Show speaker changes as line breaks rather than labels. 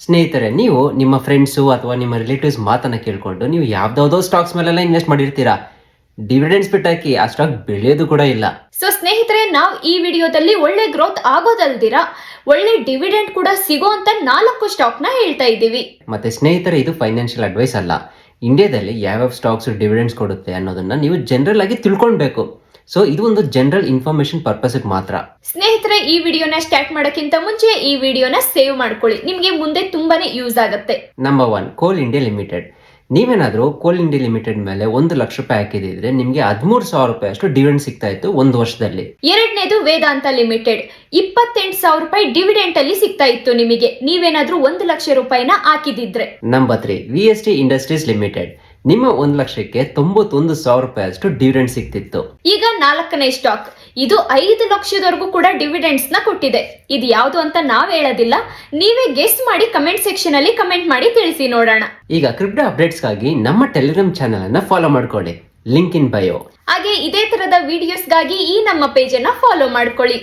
ಸ್ನೇಹಿತರೆ, ನೀವು ನಿಮ್ಮ ಫ್ರೆಂಡ್ಸು ಅಥವಾ ನಿಮ್ಮ ರಿಲೇಟಿವ್ಸ್ ಮಾತನ್ನ ಕೇಳ್ಕೊಂಡು ನೀವು ಯಾವ್ದಾವುದೋ ಸ್ಟಾಕ್ಸ್ ಮೇಲೆಲ್ಲ ಇನ್ವೆಸ್ಟ್ ಮಾಡಿರ್ತೀರಾ. ಡಿವಿಡೆಂಡ್ಸ್ ಬಿಟ್ಟಾಕಿ ಆ ಸ್ಟಾಕ್ ಬೆಳೆಯೋದು ಕೂಡ ಇಲ್ಲ.
ಸೊ ಸ್ನೇಹಿತರೆ, ನಾವು ಈ ವಿಡಿಯೋದಲ್ಲಿ ಒಳ್ಳೆ ಗ್ರೋತ್ ಆಗೋದಲ್ದಿರಾ ಒಳ್ಳೆ ಡಿವಿಡೆಂಡ್ ಕೂಡ ಸಿಗೋ ಅಂತ 4 ಸ್ಟಾಕ್ ನ ಹೇಳ್ತಾ ಇದ್ದೀವಿ.
ಮತ್ತೆ ಸ್ನೇಹಿತರೆ, ಇದು ಫೈನಾನ್ಷಿಯಲ್ ಅಡ್ವೈಸ್ ಅಲ್ಲ. ಇಂಡಿಯಾದಲ್ಲಿ ಯಾವ್ಯಾವ ಸ್ಟಾಕ್ಸ್ ಡಿವಿಡೆಂಡ್ಸ್ ಕೊಡುತ್ತೆ ಅನ್ನೋದನ್ನ ನೀವು ಜನರಲ್ ಆಗಿ ತಿಳ್ಕೊಳ್ಬೇಕು. ಸೊ ಇದು ಒಂದು ಜನರಲ್ ಇನ್ಫಾರ್ಮೇಶನ್ ಪರ್ಪಸ್ ಮಾತ್ರ.
ಸ್ನೇಹಿತರೆ, ಈ ವಿಡಿಯೋನ ಸ್ಟಾರ್ಟ್ ಮಾಡೋಕ್ಕಿಂತ ಮುಂಚೆ ಈ ವಿಡಿಯೋನ ಸೇವ್ ಮಾಡ್ಕೊಳ್ಳಿ, ನಿಮ್ಗೆ ಮುಂದೆ ತುಂಬಾನೇ ಯೂಸ್ ಆಗುತ್ತೆ.
ನಂಬರ್ 1, ಕೋಲ್ ಇಂಡಿಯಾ ಲಿಮಿಟೆಡ್. ನೀವೇನಾದ್ರೂ ಕೋಲ್ ಇಂಡಿಯಾ ಲಿಮಿಟೆಡ್ ಮೇಲೆ 1 ಲಕ್ಷ ರೂಪಾಯಿ ಹಾಕಿದ್ರೆ ನಿಮ್ಗೆ 13,000 ರೂಪಾಯಿ ಅಷ್ಟು ಡಿವಿಡೆಂಡ್ ಸಿಗ್ತಾ ಇತ್ತು ಒಂದು ವರ್ಷದಲ್ಲಿ.
ಎರಡನೇದು ವೇದಾಂತ ಲಿಮಿಟೆಡ್. 28,000 ರೂಪಾಯಿ ಡಿವಿಡೆಂಟ್ ಅಲ್ಲಿ ಸಿಗ್ತಾ ಇತ್ತು ನಿಮಗೆ, ನೀವೇನಾದ್ರೂ 1 ಲಕ್ಷ ರೂಪಾಯಿನ ಹಾಕಿದಿದ್ರೆ.
Number 3, VST industries limited. ನಿಮ್ಮ 1 ಲಕ್ಷಕ್ಕೆ 91,000 ರೂಪಾಯಿ ಅಷ್ಟು ಡಿವಿಡೆಂಡ್ ಸಿಗ್ತಿತ್ತು.
ಈಗ 4ನೇ ಸ್ಟಾಕ್, ಇದು 5 ಲಕ್ಷದವರೆಗೂ ಕೂಡ ಡಿವಿಡೆಂಡ್ಸ್ ನ ಕೊಟ್ಟಿದೆ. ಇದು ಯಾವುದು ಅಂತ ನಾವ್ ಹೇಳೋದಿಲ್ಲ, ನೀವೇ ಗೆಸ್ ಮಾಡಿ ಕಮೆಂಟ್ ಸೆಕ್ಷನ್ ಅಲ್ಲಿ ಕಮೆಂಟ್ ಮಾಡಿ ತಿಳಿಸಿ ನೋಡೋಣ.
ಈಗ ಕ್ರಿಪ್ಟೋ ಅಪ್ಡೇಟ್ಸ್ ಗಾಗಿ ನಮ್ಮ ಟೆಲಿಗ್ರಾಮ್ ಚಾನೆಲ್ ಅನ್ನ ಫಾಲೋ ಮಾಡ್ಕೊಳ್ಳಿ, ಲಿಂಕ್ ಇನ್ ಬಯೋ.
ಹಾಗೆ ಇದೇ ತರದ ವಿಡಿಯೋಸ್ಗಾಗಿ ಈ ನಮ್ಮ ಪೇಜ್ ಅನ್ನ ಫಾಲೋ ಮಾಡ್ಕೊಳ್ಳಿ.